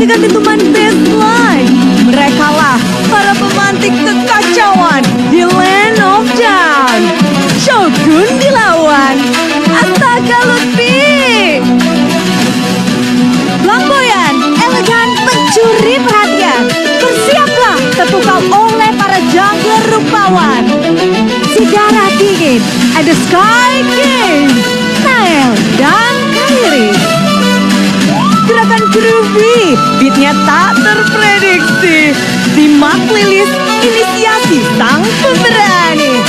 menyaksikan dentuman baseline. Mereka lah para pemantik kekacauan di Land of Dawn. Shogun dilawan. Astaga Lutfi. Flamboyan, elegan, pencuri perhatian. Bersiaplah terpukau oleh para jungler rupawan. Si darah dingin, ada Sky King, Nael, dan Kairi. Gerakan groovy, beatnya tak terprediksi. Simak lilis inisiasi sang pemberani.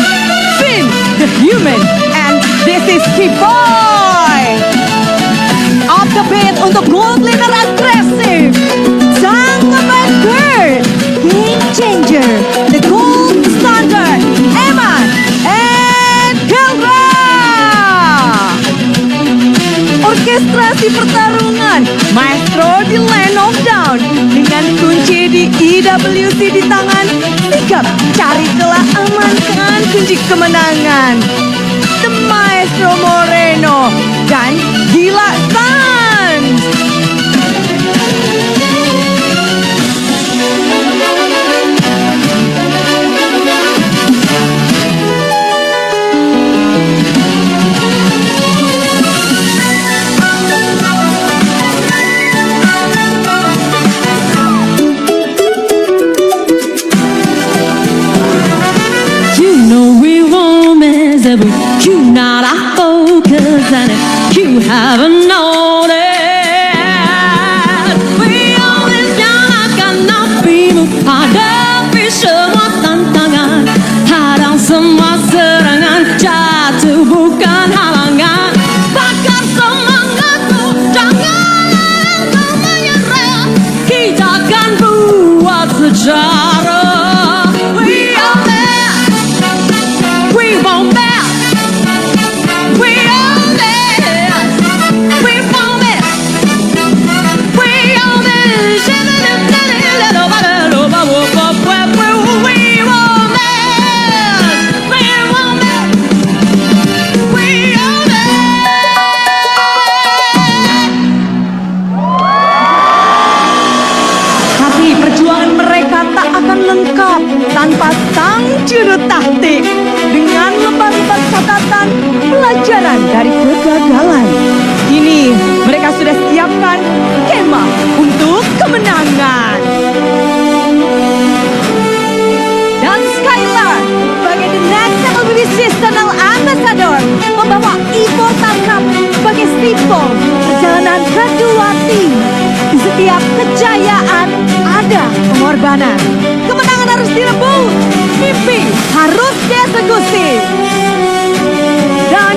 Finn, the human, and this is K-Boy. Off the beat untuk gold laner agresif. Sang Commander, Game Changer, the gold standard, Emann and KELRA. Orkestrasi pertarungan, maestro di Land of Dawn. Dengan kunci di EWC di tangan, sigap cari celah amankan kunci kemenangan. The Maestro Moreno dan Gila Sans. You not a focus and you haven't noticed. We always jangan nafimu hadapi semua tantangan. Hadang semua serangan, jatuh bukan halangan. Bakar semangatmu, jangan kau menyerah. Kita akan buat sejarah. We are there, we won't back. Tanpa sang juru taktik, dengan lembar-lembar catatan pelajaran dari kegagalan. Kini mereka sudah siapkan kemah untuk kemenangan. Dan Skylar sebagai the next Mlbb Seasonal Ambassador membawa Immortal Cup sebagai simbol perjalanan kedua tim. Di setiap kejayaan ada pengorbanan. Kemenangan harus direbut, mimpi harus dieksekusi. Dan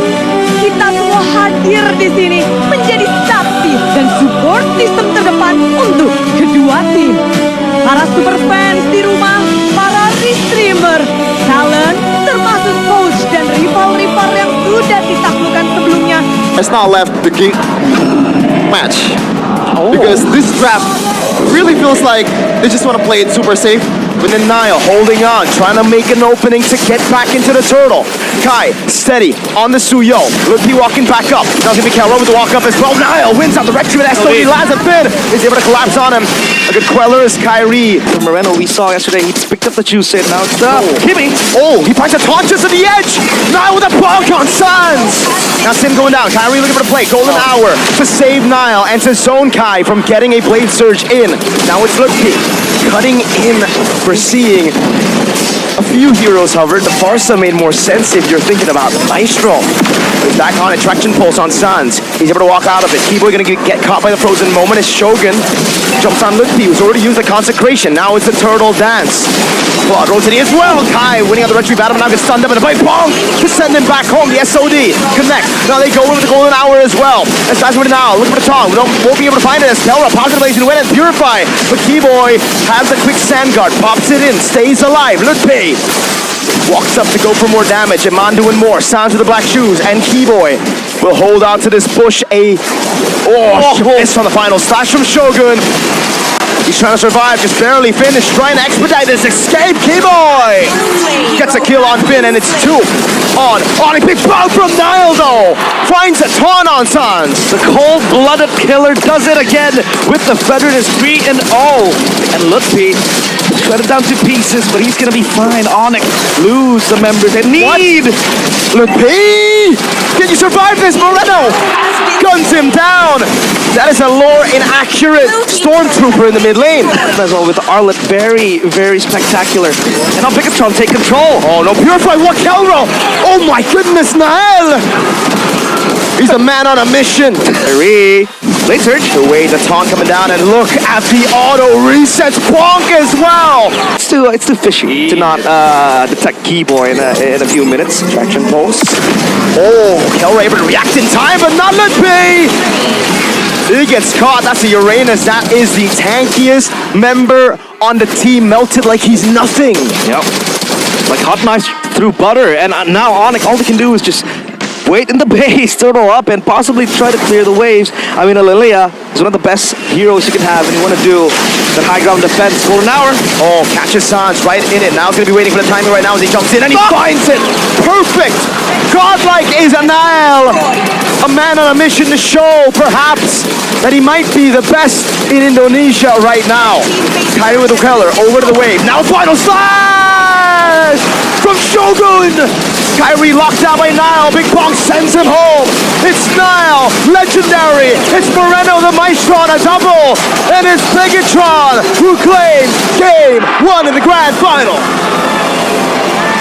kita semua hadir di sini menjadi saksi dan support sistem terdepan untuk kedua tim. Para super fans di rumah, para restreamer, talent, termasuk coach dan rival-rival yang sudah ditaklukkan sebelumnya. It's not left the game match because this draft really feels like they just want to play it super safe. But then Niall holding on, trying to make an opening to get back into the turtle. Kai, steady, on the Suyo. Lutfi walking back up. Now it's going to be KELRA with the walk up as well. Niall wins out the rectory with SOD, lands a bid. He's able to collapse on him. A good queller is Kairi. Moreno, we saw yesterday, he picked up the juice in. Now it's Kimmy. Oh, he finds a taunt just at the edge. Niall with a bonk on Suns. Now Sim going down. Kairi looking for the play. Golden hour to save Niall and to zone Kai from getting a blade surge in. Now it's Lutfi cutting in. We're seeing a few heroes hover. The Farsa made more sense if you're thinking about the Maestro. He's back on it, traction pulse on Suns. He's able to walk out of it. K-Boy gonna get caught by the frozen moment as Shogun jumps on Lutfi, who's already used the consecration. Now it's the turtle dance. Claude rotating as well. Kai winning on the retreat battle, now gets stunned up in the fight. Bonk to send him back home. The SOD connects. Now they go in with the golden hour as well. And Suns with it now. Looking for the tongue. Won't be able to find it as KELRA positive blazing win and purify. But K-Boy has the quick sand guard, pops it in, stays alive. Lutfi walks up to go for more damage. Emann doing more. Sans with the black shoes. And K-Boy will hold out to this push. Miss on the final slash from Shogun. He's trying to survive, just barely finished, trying to expedite this escape. Keyboy gets a kill on Finn, and it's 2 on ONIC. Big bout from Nile, though. Finds a ton on Sans. The cold-blooded killer does it again with the Federers 3-0. And Lutfi shredded down to pieces, but he's gonna be fine. ONIC lose the members they need. Lutfi! Can you survive this? Moreno guns him down. That is a lore inaccurate Stormtrooper in the mid lane. As well with Arlet, very, very spectacular. And now Bigatron take control. Oh no, Purify, what KELRA? Oh my goodness, Nael! He's a man on a mission. Late surge. The way the taunt coming down, and look at the auto resets. Bonk as well. It's too fishy to not detect Keyboy in a few minutes. Traction pulse. Oh, KELRA able to react in time, but not Lutfi. He gets caught. That's a Uranus. That is the tankiest member on the team, melted like he's nothing. Yep. Like hot knives through butter. And now ONIC, all they can do is just wait in the base, turtle up, and possibly try to clear the waves. I mean, Lilia is one of the best heroes you can have when you want to do that high ground defense. Golden hour. Oh, catches Sans right in it. Now he's going to be waiting for the timing right now as he jumps in, and he finds it. Perfect. Godlike is a Nile. A man on a mission to show, perhaps, that he might be the best in Indonesia right now. Kyrie with the KELRA over to the wave. Now final slash from Shogun. Kyrie locked down by Nile. Big Bong sends him home. It's Nile, legendary. It's Moreno the Maestro on a double. And it's Bigatron who claims game 1 in the grand final.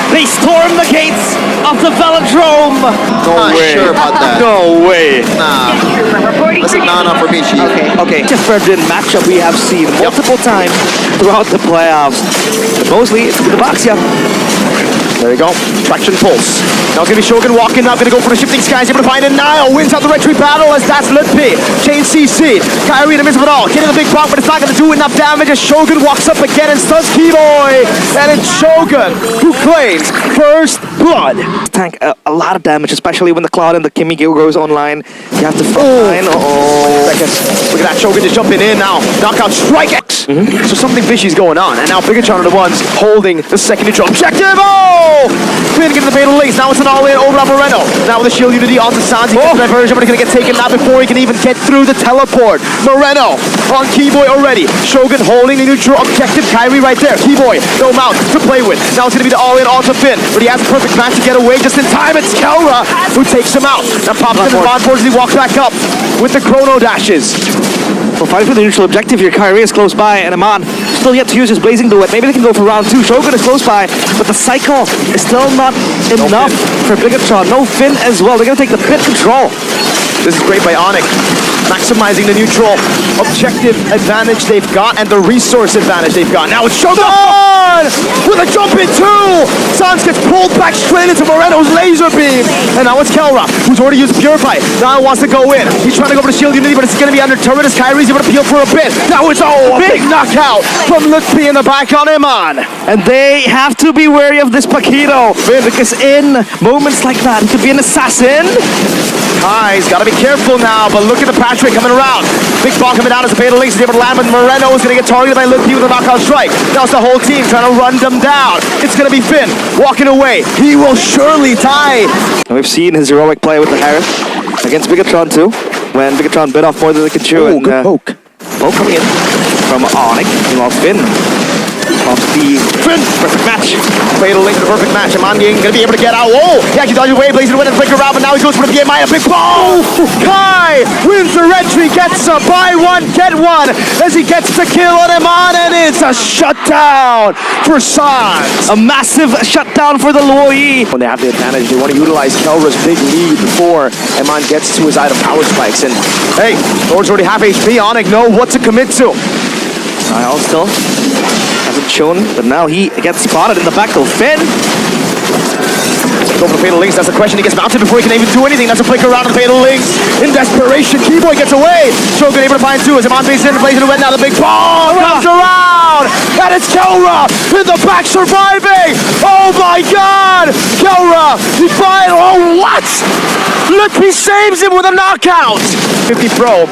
They storm the gates of the Velodrome. Not sure about that. No way. Nah. That's a nana for me, Chief. Okay. Just for the matchup we have seen multiple times throughout the playoffs. But mostly it's the box, yeah. There you go. Traction pulse. Now it's going to be Shogun walking up, going to go for the shifting skies, able to find it. Nile wins out the retreat battle as that's Lutfi. Chain CC. Kyrie in the midst of it all. Getting the big pop, but it's not going to do enough damage as Shogun walks up again and stuns Keyboy. And it's Shogun who claims first blood. Tank a lot of damage, especially when the Cloud and the Kimmy goes online. You have to find. Look at that, Shogun just jumping in now. Knockout strike X. So something fishy's going on. And now Bigatron are the ones holding the second neutral objective. Oh! Finn getting the fatal links. Now it's an all-in over on Moreno. Now with the shield unity onto Sans. He gets the diversion, but he's going to get taken out before he can even get through the teleport. Moreno on Keyboy already. Shogun holding the neutral objective. Kyrie right there. Keyboy, no mount to play with. Now it's going to be the all-in onto Finn, but he has a perfect match to get away just in time. It's KELRA who takes him out. Now pops in the bond boards as he walks back up with the chrono dashes. Well, fighting for the neutral objective here. Kyrie is close by, and Emann still yet to use his Blazing Duet. Maybe they can go for round 2. Shogun is close by, but the cycle is still not enough for Bigatron. No Finn as well. They're going to take the pit control. This is great by ONIC, maximizing the neutral objective advantage they've got and the resource advantage they've got. Now it's Shogun with a jump in 2. Sans gets pulled back straight into Moreno's laser beam. And now it's KELRA, who's already used Purify. Now wants to go in. He's trying to go for the shield unity, but it's going to be under turret as Kyrie's able to peel for a bit. Now it's a big knockout from Lutfi in the back on Emann. And they have to be wary of this Paquito, because in moments like that, he could be an assassin. He's got to be careful now, but look at the patch rate coming around. Big ball coming down as the fatal links is able to land, but Moreno is going to get targeted by Lutfi with a knockout strike. Now it's the whole team trying to run them down. It's going to be Finn walking away. He will surely die. And we've seen his heroic play with the Harris against Bigatron too, when Bigatron bit off more than they could chew. Oh, good poke. Poke coming in from ONIC. Meanwhile, Finn off the perfect match. Fatal link to the perfect match. Emann going to be able to get out. Whoa! He actually dodged away, blazing away and flicker around, but now he goes for the PMI. A big ball! Kai wins the entry, gets a buy one, get one as he gets the kill on Emann, and it's a shutdown for Sans. A massive shutdown for the Luoyi. When they have the advantage, they want to utilize KELRA's big lead before Emann gets to his item power spikes. And hey, Lord's already half HP. ONIC know what to commit to. Niall still hasn't shown, but now he gets spotted in the back though. Finn! Go for the fatal links. That's the question. He gets mounted before he can even do anything. That's a flicker around the fatal links. In desperation, Keyboy gets away. Shogun able to find 2 as Emann base in, blazing away. Now the big ball comes around. And it's KELRA in the back surviving. Oh my God! KELRA, he fired. Oh, what? Lutfi saves him with a knockout. 50 pro,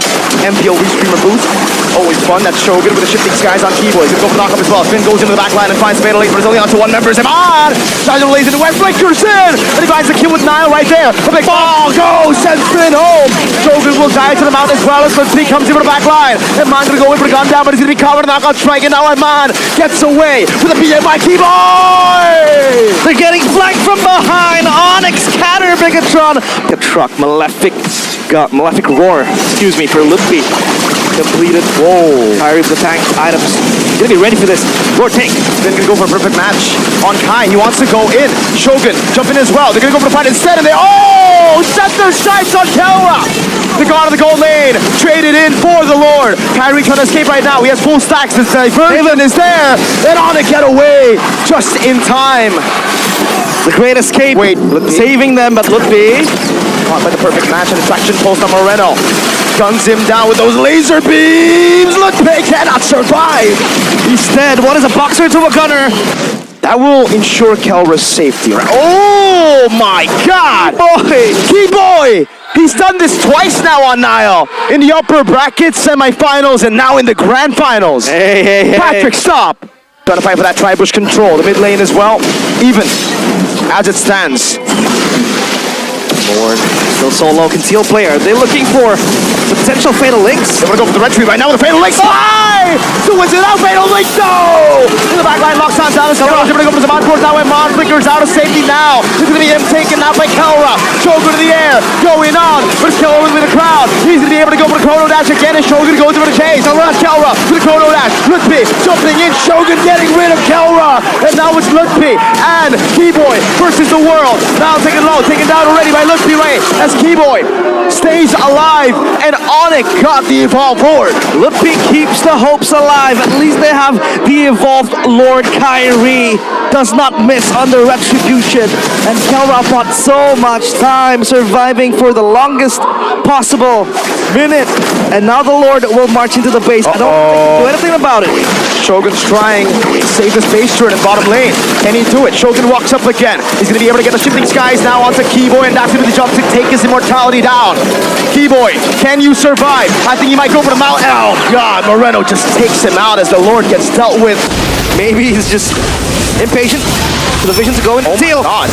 MPO restreamer boost. always fun. That's Shogun with the shifting skies on keyboard. He's gonna go for the knock-up as well. Finn goes into the back line and finds Fatal Link, but it's only on to one member. Emann tries to release it away, flickers in, and he finds the kill with Nile right there. The big ball goes, sends Finn home. Shogun will die to the mount as well as P comes in with the back line. Emann gonna go in for the gun down, but he's gonna be covered. Knockout strike, and now Emann gets away with a BMI keyboard. They're getting flanked from behind. ONIC scatter Bigatron. The truck, Malefic Roar. Excuse me, for Mlbb. Completed. Whoa. Kyrie with the tank items. He's gonna be ready for this. Roar take. Then gonna go for a perfect match on Kai. He wants to go in. Shogun jump in as well. They're gonna go for the fight instead, and they set their sights on KELRA. The god of the gold lane traded in for the Lord. Kyrie trying to escape right now. He has full stacks. The diversion is there. And ONIC get away just in time. The great escape. Wait, saving them, but Mlbb. Caught by the perfect match and traction pulse on Moreno. Guns him down with those laser beams. Mlbb cannot survive. He's dead. What is a boxer to a gunner? That will ensure KELRA's safety, right? Oh my god! Key boy! He's done this twice now on Nile. In the upper bracket semifinals and now in the grand finals. Hey. Patrick, stop! Trying to fight for that tri-bush control. The mid lane as well. Even as it stands. Lord, still solo concealed player. They're looking for potential Fatal Links. They want to go for the red tree right now with the Fatal Link. Fly! So is it out? Fatal Link, no! In the back line, locks on down. KELRA's going to go for the Emann Btr now. Emann flickers out of safety now. It's going to be him taken out by KELRA. Shogun to the air, going on. But it's KELRA with the crowd. He's going to be able to go for the chrono dash again, and Shogun goes for the chase. Around KELRA with the chrono dash. Mlbb jumping in. Shogun getting rid of KELRA. And now it's Mlbb and Keyboy versus the world. Now taken low, taken down already by Mlbb Ray as Keyboy stays alive, and ONIC got the evolved Lord. Mlbb keeps the hopes alive. At least they have the evolved Lord. Kyrie does not miss under Retribution. And KELRA fought so much time, surviving for the longest possible minute. And now the Lord will march into the base. I don't think he can do anything about it. Shogun's trying to save this base turret in bottom lane. Can he do it? Shogun walks up again. He's going to be able to get the shifting skies now onto Keyboy, and that's going to be the jump to take his immortality down. Keyboy, can you survive? I think he might go for the mount. Oh god, Moreno just takes him out as the Lord gets dealt with. Maybe he's just impatient for the vision to go in. Oh my god.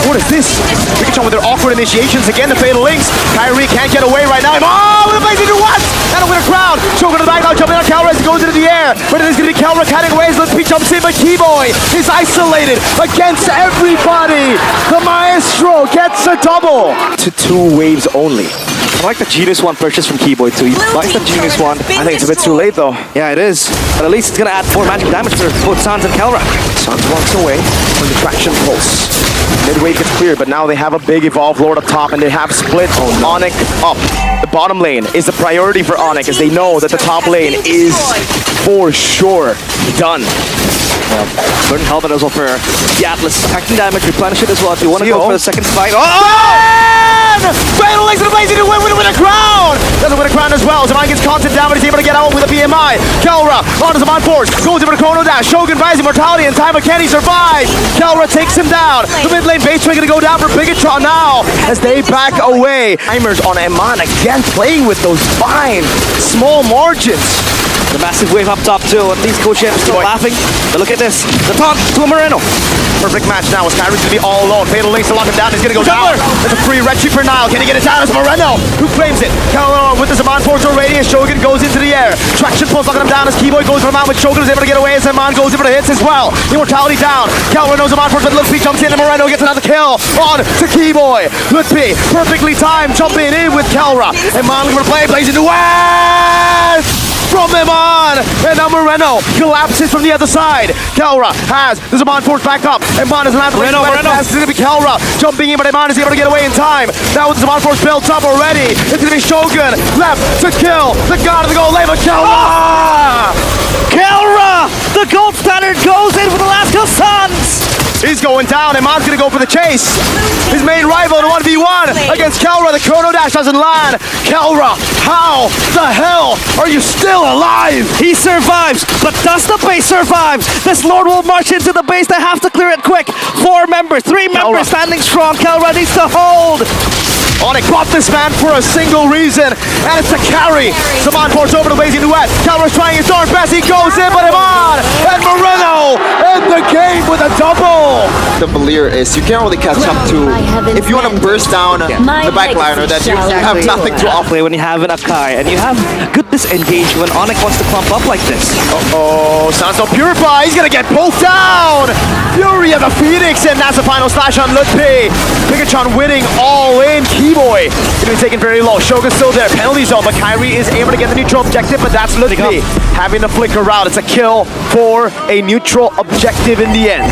What is this? Pikachu with their awkward initiations again, the Fatal Links. Kyrie can't get away right now. Oh, with a blaze into what? That'll win a crowd. Shogun to the back now, jumping on KELRA as he goes into the air. But it is going to be KELRA cutting away as Mlbb jumps in, but Keyboy is isolated against everybody. The Maestro gets a double. To 2 waves only. I like the Genius One purchase from Keyboy too. He likes the Genius One. I think it's a bit too late though. Yeah, it is. But at least it's going to add 4 magic damage for both Sans and KELRA. Sans walks away from the traction pulse. Mid-wave gets cleared, but now they have a big evolved Lord up top, and they have split ONIC up. The bottom lane is the priority for ONIC, as they know that the top lane is for sure done. Certain helmet as well for the Atlas. Attacking damage, replenish it as well if you want to go for the second fight. Fatal Links to the blaze to win a crown! Doesn't win a crown as well. Emann gets content down, but he's able to get out with a BMI. KELRA onto Emann Force, goes over to chrono dash. Shogun buys immortality in time, but can he survive? KELRA takes him down. The mid lane base train gonna go down for Bigatron now as they back away. Timers on Emann again, playing with those fine small margins. The massive wave up top too. At least Coach M still laughing. But look at this. The taunt to Moreno. Perfect match now as Kyrie's gonna be all alone. Fatal Links to lock him down. He's gonna go down. There's a free retry for Nile. Can he get it down? It's Moreno who claims it. KELRA with the Emann Force already as Shogun goes into the air. Traction pulse locking him down as Keyboy goes for him out, but Shogun is able to get away as Emann goes in for the hits as well. Immortality down. KELRA knows Emann Force, but Mlbb jumps in and Moreno gets another kill on to Keyboy. Mlbb perfectly timed jumping in with KELRA. Emann looking for the play, plays into West from Emann, and now Moreno collapses from the other side. KELRA has the Emann Force back up. Emann is allowed to Moreno. It's going to be KELRA jumping in, but Emann is able to get away in time. Now with the Emann Force built up already, it's going to be Shogun left to kill the god of the gold lane, but KELRA! KELRA! The gold standard goes in for the last kill, Sans! He's going down. Emann's going to go for the chase. His main rival in 1v1 against KELRA. The chrono dash doesn't land. KELRA, how the hell are you still alive? He survives, but does the base survive? This Lord will march into the base. They have to clear it quick. 4 members, 3 members standing strong. KELRA needs to hold. ONIC bought this man for a single reason, and it's a carry. Emann forced over to Blazing Duet. KELRA's trying his darn best. He goes in, but Emann and Moreno end the game with a double. The Valir is you can't really catch up to if you want to burst down the backliner that you have nothing to offer. Play when you have an Akai and you have good disengage when ONIC wants to clump up like this. Oh, Sans no Purify. He's gonna get pulled down. Fury of the Phoenix, and that's the final slash on Lutpi. Bigatron winning all in. Keyboy gonna be taken very low. Shogun's still there. Penalty zone, but Kyrie is able to get the neutral objective, but that's Lutpi having to flicker out. It's a kill for a neutral objective in the end.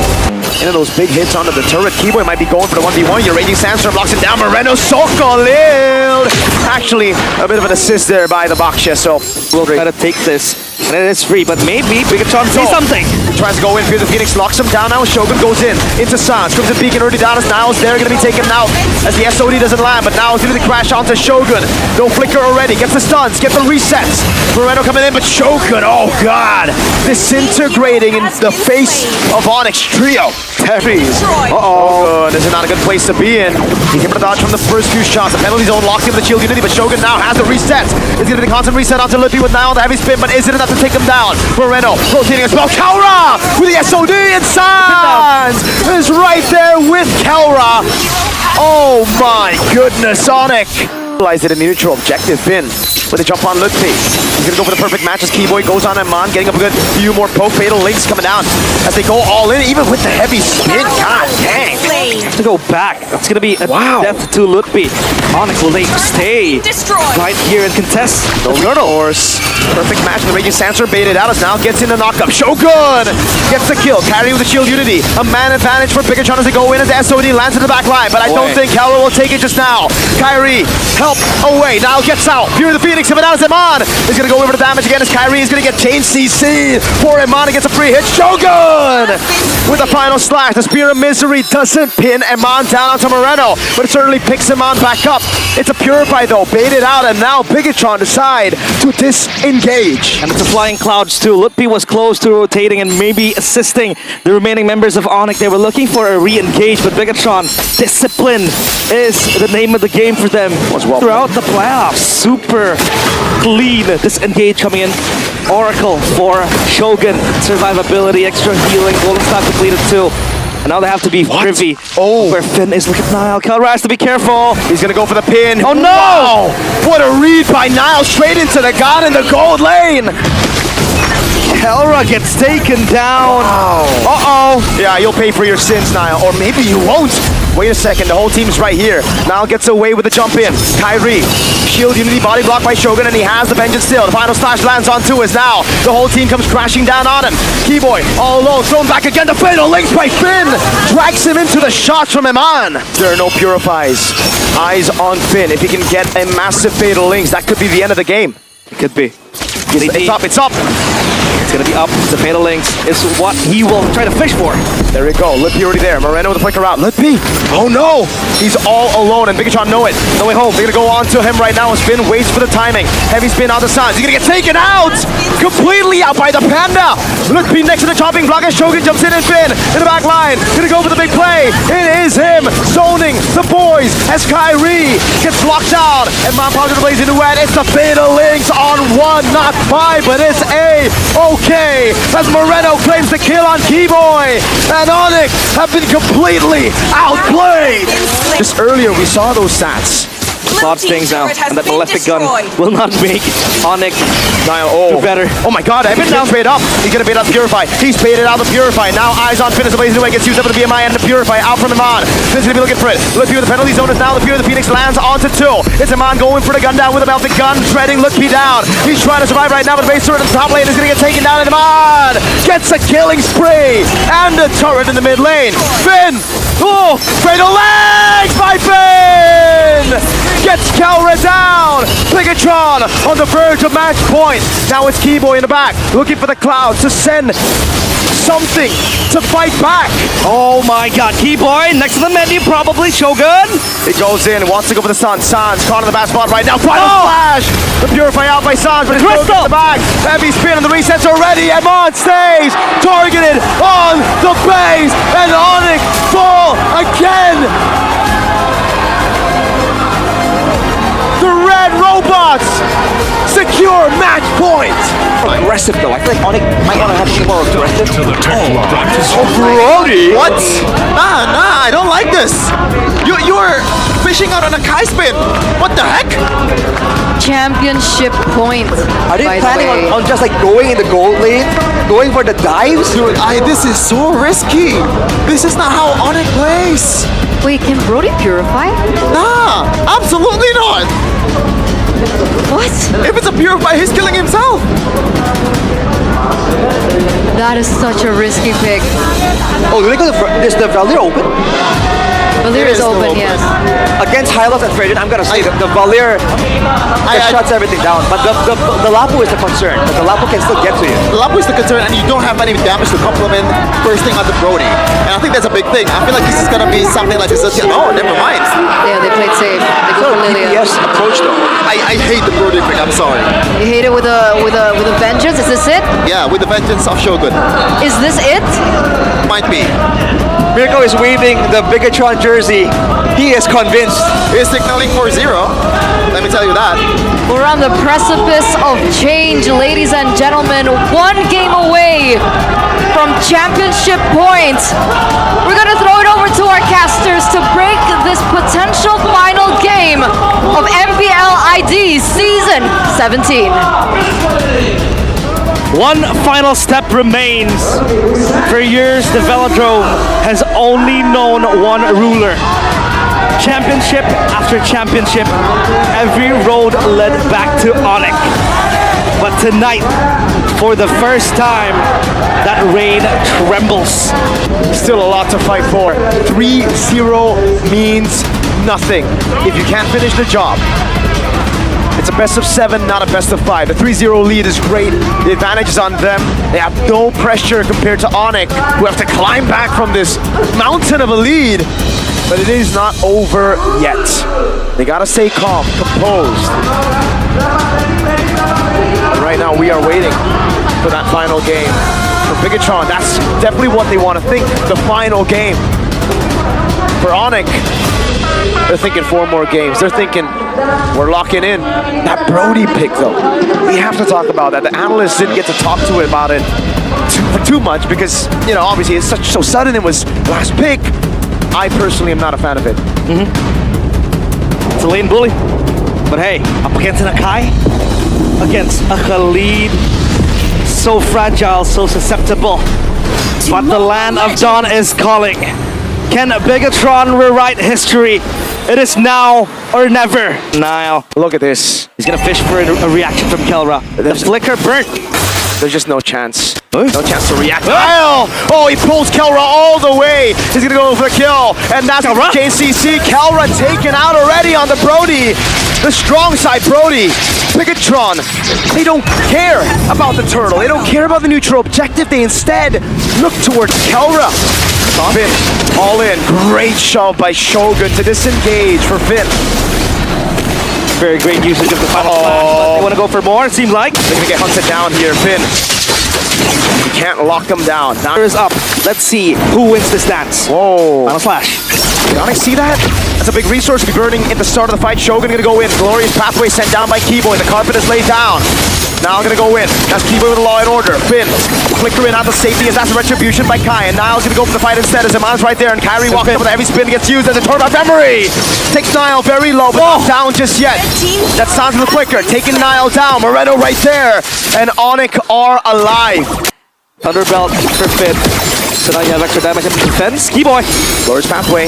Into those big hits onto the turret. Keyboy might be going for the 1v1. Your Raging Sandstorm blocks it down. Moreno Sokolil. Actually, a bit of an assist there by the Baksha, so We'll try to take this, and it is free, but maybe Bigatron sees something. He tries to go in, Fear the Phoenix locks him down now. Shogun goes in, into Sans, comes in Beacon already down as Niles. They're going to be taken out as the SOD doesn't land, but now it's going to crash onto Shogun. No flicker already, gets the stuns, gets the resets. Moreno coming in, but Shogun, oh god, disintegrating in the face of ONIC's trio. Terry's. Uh-oh. This is not a good place to be in. He's able to dodge from the first few shots. The penalty zone locked in with the shield unity, but Shogun now has the reset. It's going to be the constant reset onto Lutpi with Nile, the heavy spin, but is it enough to take him down? Moreno rotating as well. KELRA with the SOD and Sans is right there with KELRA. Oh my goodness, ONIC. Realized it in the neutral objective. Finn with a jump on Lutpi. He's gonna go for the perfect match as Keyboy goes on Emann, getting up a good few more poke fatal links coming down as they go all in, even with the heavy spin. God dang. To go back. That's gonna be a death to Lutpi. ONIC, will they stay right here and contest the course? Perfect match. The Raging Sandstorm baited out as now gets in the knockup. Shogun gets the kill. Carry with the shield unity. A man advantage for Bigatron as they go in as the SOD lands in the back line, but I don't think KELRA will take it just now. Kyrie help away. Now gets out. Fury the Phoenix coming out as Emann is gonna go over the damage again as Kyrie is gonna get chain CC for Emann. He gets a free hit. Shogun with the final slash. The Spear of Misery doesn't pin Emann down onto Moreno, but it certainly picks Emann back up. It's a Purify though, baited out, and now Bigatron decide to disengage. And it's a flying clouds too. Lutpi was close to rotating and maybe assisting the remaining members of ONIC. They were looking for a re-engage, but Bigatron, discipline is the name of the game for them. Throughout the playoffs, super clean disengage coming in. Oracle for Shogun, survivability, extra healing, golden staff completed too. And now they have to be privy where Finn is. Look at Nile. KELRA has to be careful. He's gonna go for the pin. Oh no! Wow. What a read by Nile, straight into the god in the gold lane. KELRA gets taken down. Wow. Uh-oh. Yeah, you'll pay for your sins, Nile. Or maybe you won't. Wait a second, the whole team's right here. Nile gets away with the jump in. Kyrie, shield unity, body blocked by Shogun, and he has the vengeance still. The final slash lands onto us now. The whole team comes crashing down on him. Keyboy, all alone, thrown back again. The fatal links by Finn. Drags him into the shots from Emann. There are no purifies. Eyes on Finn. If he can get a massive fatal links, that could be the end of the game. It could be. It's up, it's up. It's gonna be up. The fatal links is what he will try to fish for. There we go. Lutpi already there. Moreno with the flicker out. Lutpi. Oh no. He's all alone, and Bigatron know it. No way home. They're gonna go on to him right now. Spin waits for the timing. Heavy spin on the Sans. He's gonna get taken out. Completely out by the Panda. Lutpi next to the chopping block as Shogun jumps in and Finn in the back line. Gonna go for the big play. It is him zoning the boys as Kyrie gets blocked out. And Emann positive Blazing Duet. It's the fatal links on one, not five, but it's okay. As Moreno claims the kill on Keyboy. And ONIC have been completely outplayed. Just earlier we saw those stats. Clouds things now, and that malefic gun will not make ONIC do better. Oh my god, Evan now bait up. He's gonna bait out the Purify. He's baited out the Purify. Now eyes on Finn as the Blazing Duet gets used up with the BMI and the Purify out from Emann. Finn's gonna be looking for it. Lutpi with the penalty zone is now the Fury of the Phoenix lands onto two. It's Emann going for the gun down with a melted gun, treading Lutpi down. He's trying to survive right now, but the base turret in the top lane is gonna get taken down, and Emann gets a killing spree and a turret in the mid lane. Finn! Oh! Fatal legs by Finn! Gets KELRA down! Bigatron on the verge of match point. Now it's Keyboy in the back, looking for the clouds to send something to fight back. Oh my god, Keyboy next to the menu, probably Shogun. He goes in, wants to go for the Sans. Sans caught in the bad spot right now. Final flash! The Purify out by Sans, but it's Crystal in the back. Heavy spin and the resets are ready. Emann stays targeted on the base, and ONIC fall again. shots. Secure match point. Aggressive though. I feel like ONIC might want to have to be more aggressive. Brody. What? Nah, I don't like this. You're fishing out on a Kai spin. What the heck? Championship point. Are they by the planning way. on just like going in the gold lane? Going for the dives? Dude, this is so risky. This is not how ONIC plays. Wait, can Brody purify? Nah, absolutely not. What? If it's a purify, he's killing himself. That is such a risky pick. Oh, do they go is the Valir open? Valir It is is still open, open. yes. Against Hylos and Fredrin, I'm gonna say the Valir just shuts everything down. But the Lapu is the concern. But the Lapu can still get to you. Lapu is the concern, and you don't have any damage to complement bursting onto Brody. And I think that's a big thing. I feel like this is gonna be something like this. Oh, never mind. Yeah, they played safe. They go So for Lilia. DPS approach though. I hate the Brody pick. I'm sorry. You hate it with a vengeance? Is this it? Yeah, with the vengeance of Shogun, Is this it? might be. Mirko is waving the Bigatron jersey. He is convinced. He's signaling for 0. Let me tell you that. We're on the precipice of change, ladies and gentlemen. One game away from championship point. We're gonna throw it over to our casters to break this potential final game of MPL ID Season 17. One final step remains. For years, the Velodrome has only known one ruler. Championship after championship, every road led back to ONIC. But tonight, for the first time, that reign trembles. Still a lot to fight for. 3-0 means nothing if you can't finish the job. It's a best of 7, not a best of 5. The 3-0 lead is great. The advantage is on them. They have no pressure compared to ONIC, who have to climb back from this mountain of a lead. But it is not over yet. They gotta stay calm, composed. And right now we are waiting for that final game. For Bigatron, that's definitely what they want to think, the final game. For ONIC, they're thinking 4 more games. They're thinking, we're locking in. That Brody pick, though, we have to talk about that. The analysts didn't get to talk to it about it too much because, you know, obviously it's so sudden. It was last pick. I personally am not a fan of it. It's a lane bully. But hey, up against an Akai, against a Khalid, so fragile, so susceptible. But the land of Dawn is calling. Can Bigatron rewrite history? It is now or never. Niall, Look at this. he's gonna fish for a reaction from KELRA. The flicker burnt. There's just no chance. Huh? No chance to react. Oh, he pulls KELRA all the way. He's gonna go for the kill. And that's KELRA? KCC. KELRA taken out already on the Brody. The strong side Brody. Bigatron, they don't care about the turtle. They don't care about the neutral objective. They instead look towards KELRA. Finn, all in. Great shove by Shogun to disengage for Finn. Very great usage of the final flash, but they want to go for more, it seems like. They're gonna get hunted down here, Finn. You can't lock them down. Now Is up. Let's see who wins this dance. whoa. Final flash. Did ONIC see that? That's a big resource to be burning at the start of the fight. Shogun gonna go in. Glorious pathway sent down by Keyboy. The carpet is laid down. Now gonna go in. That's Keyboy with the law and order. Finn, flicker in out the safety as that's a retribution by Kai. And Niall's gonna go for the fight instead as Emann's right there. And Kyrie walks up with a heavy spin, gets used as a turn of memory. Takes Niall very low, but not down just yet. That sounds the flicker. Taking Niall down. Moreno right there. And ONIC are alive. Thunderbelt for Finn. So now you have extra damage in defense. Keyboy. Glorious pathway.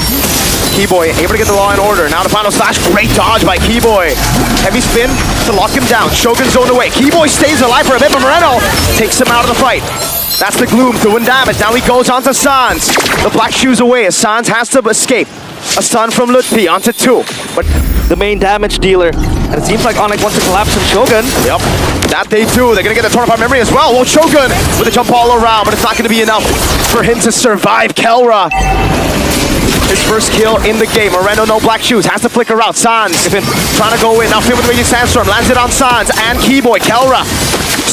Keyboy able to get the law in order. Now the final slash. Great dodge by Keyboy. Heavy spin to lock him down. Shogun zoned away. Keyboy stays alive for a bit, but Moreno takes him out of the fight. That's the Gloom doing damage. Now he goes on to Sans. The black shoes away as Sans has to escape. A stun from Lutfi onto 2. But the main damage dealer. And it seems like ONIC wants to collapse from Shogun. Yep. That they do. They're going to get the turn of memory as well. Well, Shogun with a jump all around, but it's not going to be enough for him to survive. KELRA. His first kill in the game. Moreno, no black shoes. Has to flicker out. Sans trying to go in. Now Finn with the Raging Sandstorm. Lands it on Sans and Keyboy. KELRA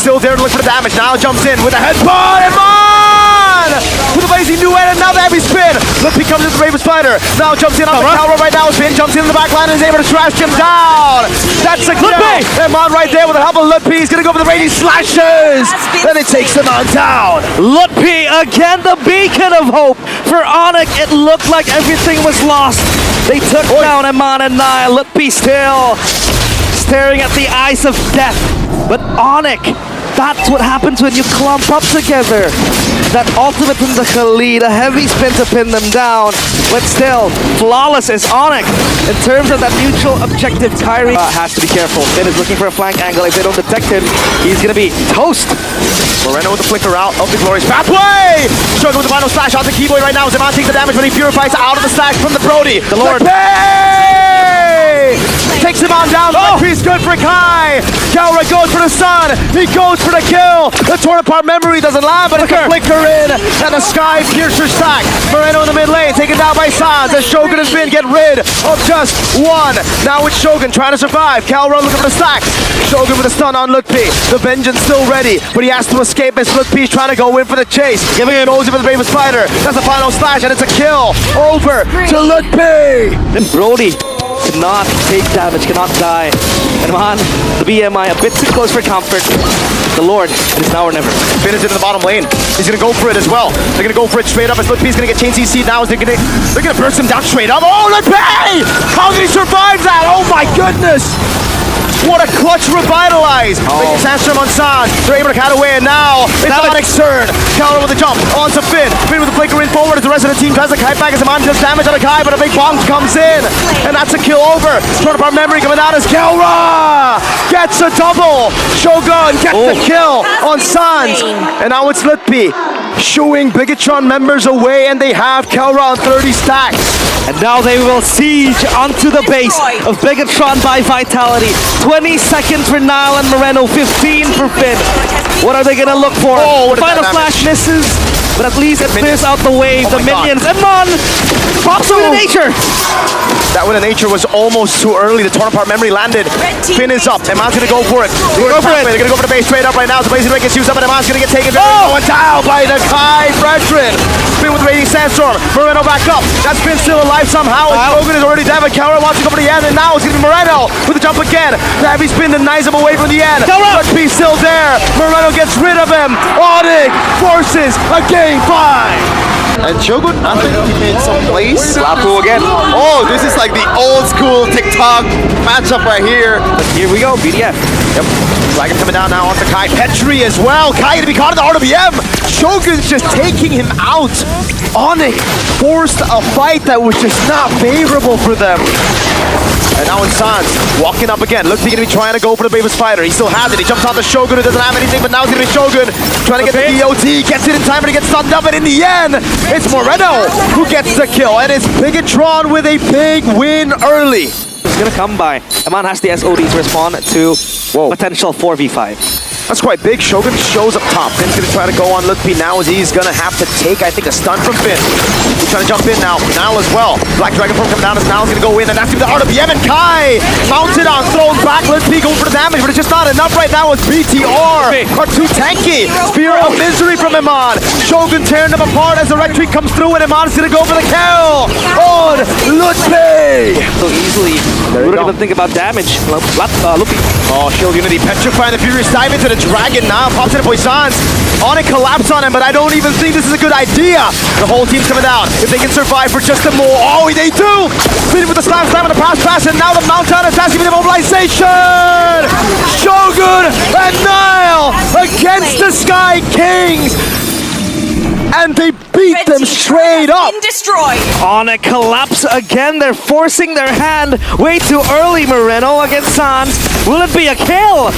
still there to look for the damage. Now jumps in with a headbutt. Emann! With a lazy new end and now the heavy spin. Lutpi comes into the Raven Spider. Now jumps in on the KELRA right now. Spin jumps in the back line and is able to trash him down. That's a kill. Emann right there with the help of Lutpi. He's going to go for the raging slashes. Then it takes him on down. Lutpi again, the beacon of hope for ONIC. It looked like everything was lost. They took down Emann and Niall. Lutpi still staring at the eyes of death. But ONIC, that's what happens when you clump up together. That ultimate from the Khalid, a heavy spin to pin them down. But still, flawless is ONIC. In terms of that mutual objective, Kyrie has to be careful. Finn is looking for a flank angle. If they don't detect him, he's going to be toast. Moreno with the flicker out of the glorious pathway. Shogun with the final slash out the keyboard right now. Emann takes the damage when he purifies out of the slash from the Brody. The Lord. Takes him on down. He's good for Kai. KELRA goes for the sun. He goes for the kill. The torn apart memory doesn't land, but it's a flicker in. And a sky piercer stack. Moreno in the mid lane, taken down by Sans. As Shogun has been get rid of just one. Now it's Shogun trying to survive. KELRA looking for the stack. Shogun with a stun on Lutpi. The vengeance still ready, but he has to escape as Lutpi's trying to go in for the chase. Giving him Mosey for the Raven Spider. That's the final slash, and it's a kill. Over to Lutpi. Then Brody cannot take damage, cannot die. And Emann, the BMI a bit too close for comfort. The Lord, it is now or never. Finn is in the bottom lane. He's gonna go for it as well. They're gonna go for it straight up as Lutpi's gonna get chain CC now. They're gonna burst him down straight up. Oh, Lutpi! How did he survive that? Oh my goodness! What a clutch revitalize! Making Sandstorm on Sans. They're able to cut away, and now it's ONIC's turn. KELRA with a jump onto Finn. Finn with the flicker in forward as the rest of the team tries to kite back as Emann does damage on a Kai, but a big bonk comes in, and that's a kill over. Torn apart memory coming out as KELRA gets a double. Shogun gets the kill on Sans, and now it's Lutpi shooing Bigatron members away, and they have KELRA on 30 stacks. And now they will siege onto the base of Bigatron by Vitality. 20 seconds for Niall and Moreno, 15 for Finn. What are they gonna look for? Oh, Final flash misses, but at least it clears out the wave. Oh the my minions. Emann pops with nature. That one in nature was almost too early. The torn apart memory landed. Finn is up. Emann's gonna go for it. Go for it. They're gonna go for the base straight up right now. The blazing ring gets used up, and Emann's gonna get taken. Going down by the Kai Brethren. Finn with the raging sandstorm. Moreno back up. That's Finn still alive somehow. And Shogun is already dead, but KELRA wants to go for the end, and now it's gonna be Moreno with the jump again. The heavy spin denies him away from the end. Lutpi's still there. Moreno gets rid of him. ONIC forces a game 5. And Shogun, I think he made some plays. Lapu again. Oh, this is like the old school TikTok matchup right here. Here we go, BDF. Yep. Dragon coming down now onto Kai. Petri as well. Kai to be caught in the heart of BM. Shogun's just taking him out. ONIC forced a fight that was just not favorable for them. And now it's Sans walking up again. Looks like he's gonna be trying to go for the Raven Spider. He still has it. He jumps on the Shogun who doesn't have anything, but now it's gonna be Shogun trying to get the DOT. Gets it in time, but he gets stunned up. And in the end, it's Moreno who gets the kill. And it's Bigatron with a big win early. It's gonna come by. Emann has the SOD to respond to potential 4v5. That's quite big. Shogun shows up top. Finn's gonna try to go on Lutpi now as he's gonna have to take, I think, a stun from Finn. He's trying to jump in now. Niall as well. Black Dragon Form coming down as Niall's gonna go in, and that's gonna be the heart of BM, and Kai mounted on, thrown back. Lutpi going for the damage, but it's just not enough right now with BTR. Are too tanky. Spear of misery from Emann. Shogun tearing them apart as the retreat comes through, and Emann's gonna go for the kill on Lutpi. So easily. We don't even think about damage. Lutpi. Oh, Shield Unity petrifying the Furious dive into the Dragon now. Pops into Poissons. ONIC collapse on him, but I don't even think this is a good idea. The whole team's coming down. If they can survive for just a more. Oh, they do! Beat with the slam and the pass, and now the Mount Down attacks with the mobilization! Shogun and Niall against the Sky Kings! And they beat them straight up! ONIC collapse again. They're forcing their hand way too early. Moreno against Sans. Will it be a kill?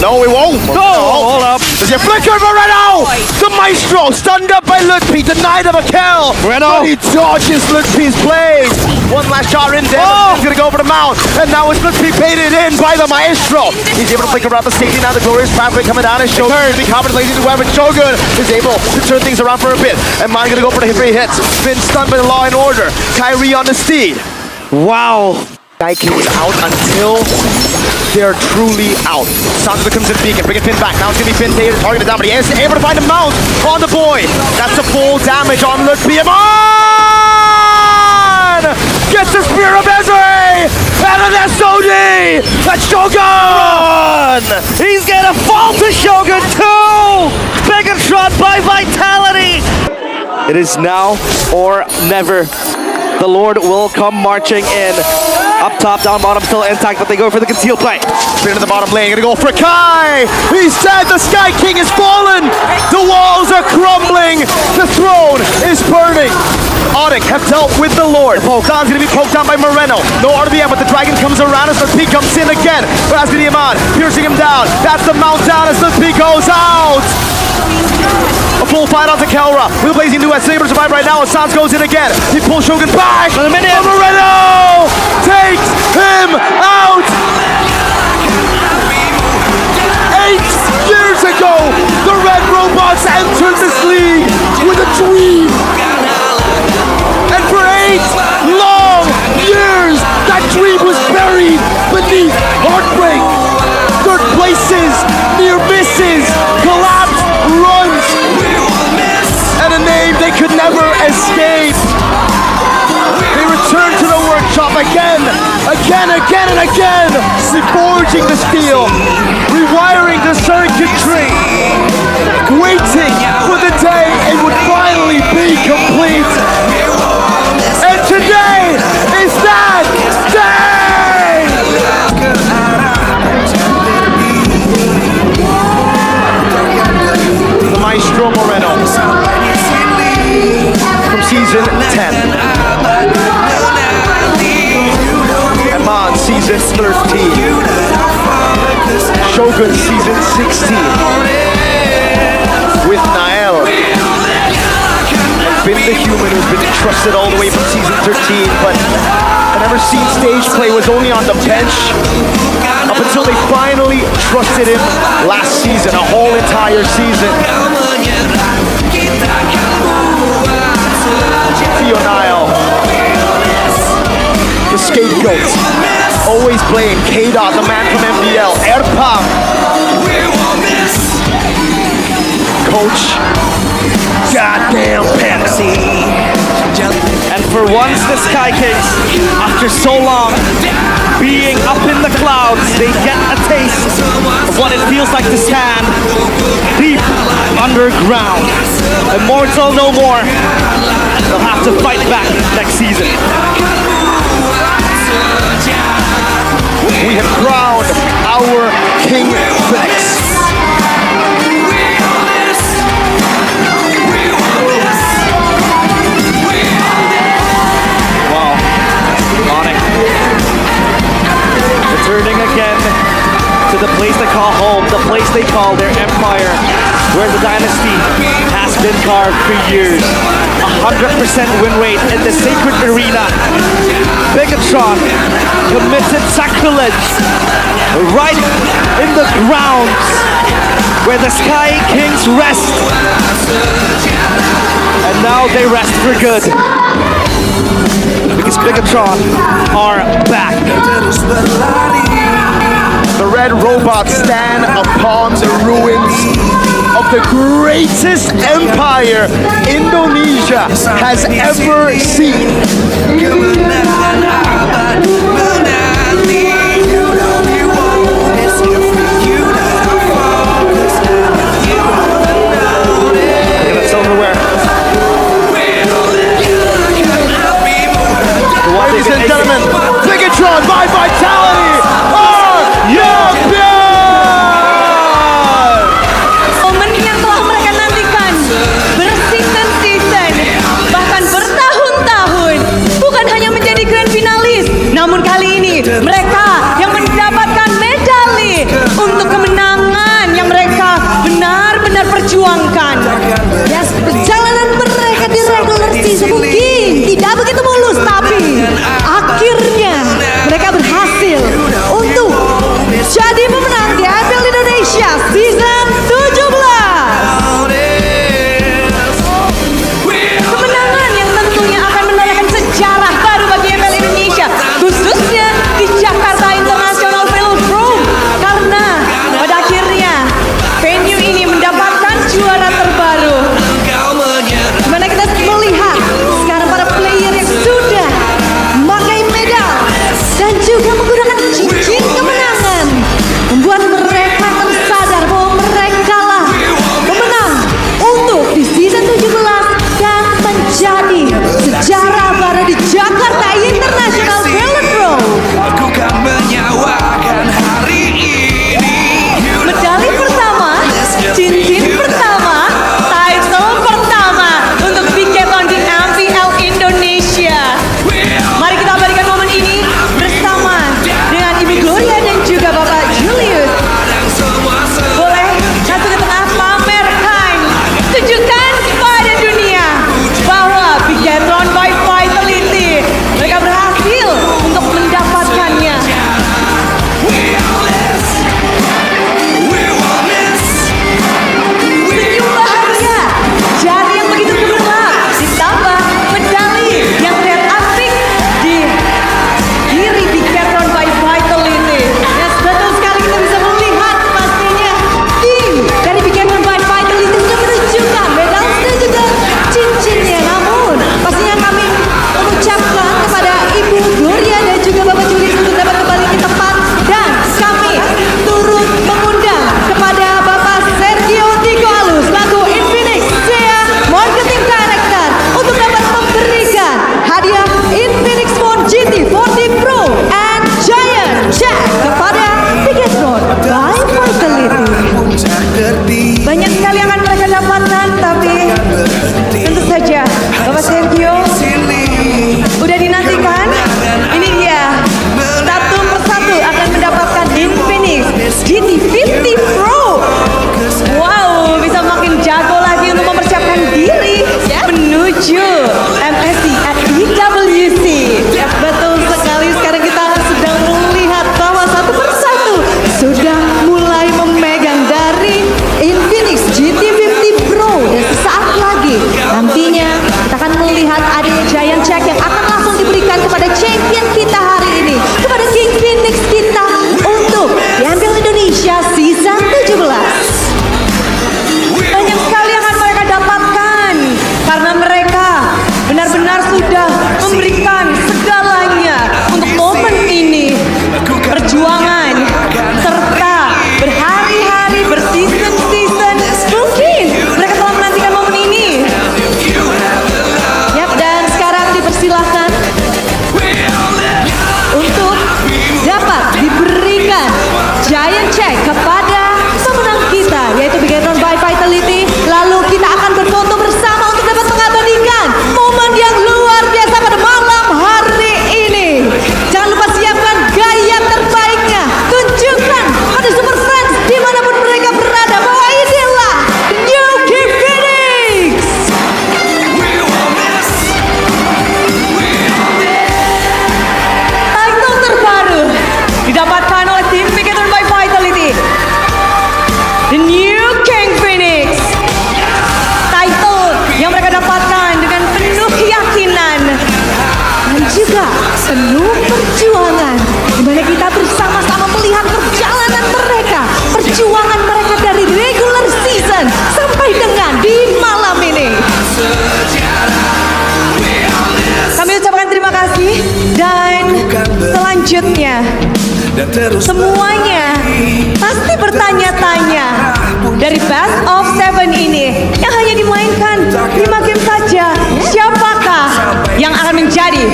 No, it won't. Hold up. There's a flicker, Moreno! The Maestro, stunned up by Lutpi, denied him a kill. Moreno. But he dodges Lutpi's blades. One last shot in there. He's gonna go for the mount. And now it's Lutpi baited in by the Maestro. He's able to flick around the safety. Now the glorious pathway coming down. And Shogun is confident, lazy to weapon. Shogun is able to turn things around for a bit. And Emann gonna go for the hit hits. Been stunned by the Law and Order. Kyrie on the steed. Wow. Sky Kings out until they're truly out. Sansa becomes in beacon, bring it Finn back. Now it's gonna be Finn Taylor targeted down, but he is able to find a mount on the boy. That's the full damage on Mlbb. Emann gets the spear of Ezra and an SOD. That's Shogun. He's gonna fall to Shogun too! Megatron by Vitality! It is now or never. The Lord will come marching in. Up top, down bottom, still intact, but they go for the conceal play. Spin in the bottom lane, gonna go for Kai! He's dead, the Sky King is fallen! The walls are crumbling! The throne is burning! ONIC have dealt with the Lord. Zan's gonna be poked down by Moreno. No RBM, but the dragon comes around as the P comes in again. But that's gonna be Emann, piercing him down. That's the mount down as the P goes out! A full fight onto KELRA. Will Blazing do as Saber survive right now as Sans goes in again. He pulls Shogun back! For the minute. And Moreno takes him out! 8 years ago, the Red Robots entered this league with a dream. And for 8 long years, that dream was buried beneath heartbreak. Third places, near misses, collapsed runs, and a name they could never escape. They return to the workshop again, and again, reforging the steel, rewiring the circuitry, waiting for the day it would finally be complete. And today is that day! The Maestro Moreno from season 10. Emann season 13. Shogun season 16. With Nael. Been the human who's been trusted all the way from season 13, but I never seen stage play, was only on the bench up until they finally trusted him last season, a whole entire season. Nael, the scapegoat, always playing K-Dot, the man from MBL, Erpam, coach, goddamn penalty. And for once, the Sky Kings, after so long being up in the clouds, they get a taste of what it feels like to stand deep underground. Immortal no more. They'll have to fight back next season. We have crowned our King Phoenix. Wow. ONIC. Returning again to the place they call home, the place they call their empire, where the dynasty has been carved for years. 100% win rate in the sacred arena. Megatron committed sacrilege right in the grounds where the Sky Kings rest. And now they rest for good. Because Megatron are back. The Red Robots stand upon the ruins of the greatest empire Indonesia has ever seen. Look at that silverware. Ladies and gentlemen, Megatron by Vitality are champion! Momen yang telah mereka nantikan berseason-season, bahkan bertahun-tahun, bukan hanya menjadi grand finalis, namun kali ini mereka yang mendapatkan medali untuk kemenangan yang mereka benar-benar perjuangkan. Yes, perjalanan mereka di regular season mungkin tidak begitu mulus, tapi akhirnya mereka berhasil untuk jadi pemenang di ALFII Indonesia Season 17. Kemenangan yang tentunya akan menandakan sejarah baru bagi ALFII Indonesia, khususnya di giant check kepada pemenang kita, yaitu Beginner by Vitality. Lalu kita akan berfoto bersama untuk dapat mengabadikan momen yang luar biasa pada malam hari ini. Jangan lupa siapkan gaya terbaiknya, tunjukkan pada Super Friends dimanapun mereka berada bahwa inilah New King Phoenix. Title terbaru didapatkan oleh tim Beginner by Vitality, The New King Phoenix. Title yang mereka dapatkan dengan penuh keyakinan dan juga penuh perjuangan, di mana kita bersama-sama melihat perjalanan mereka, perjuangan mereka dari regular season sampai dengan di malam ini. Kami ucapkan terima kasih dan selanjutnya semuanya pasti bertanya-tanya dari Best of 7 ini yang hanya dimainkan 5 game saja, siapakah yang akan menjadi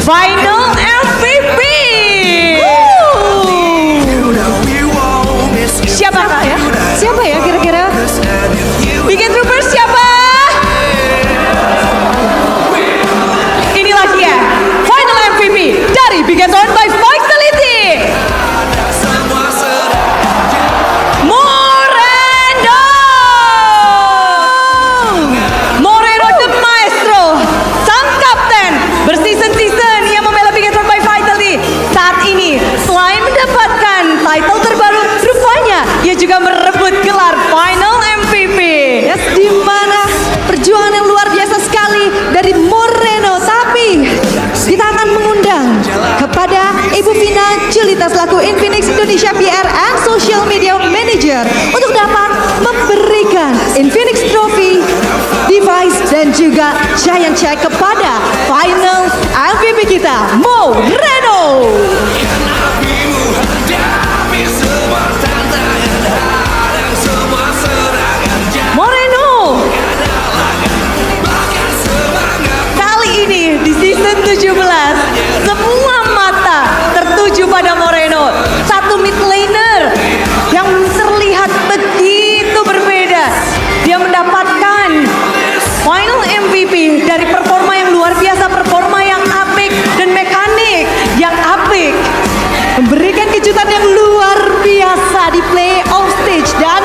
Final MVP? Siapakah ya? Siapa ya kira-kira? Bikin Troopers siapa? Inilah dia Final MVP dari Beginner by Vitality, Moreno the Maestro, sang kapten berseason-season yang membela Beginner by Vitality. Saat ini selain mendapatkan title terbaru, rupanya ia juga merebut gelar Final MVP. Yes, di mana perjuangan yang luar biasa sekali dari Moreno. Tapi kita akan mengundang kepada Ibu Vina Julita selaku Infinix Indonesia PR and Social Media Manager untuk dapat memberikan Infinix Trophy, device dan juga giant check kepada Final MVP kita, Moreno. Moreno, kali ini di season 17 semua mata tertuju pada Moreno, satu mid laner yang terlihat begitu berbeda. Dia mendapatkan Final MVP dari performa yang luar biasa, performa yang apik dan mekanik yang apik, memberikan kejutan yang luar biasa di play off stage. Dan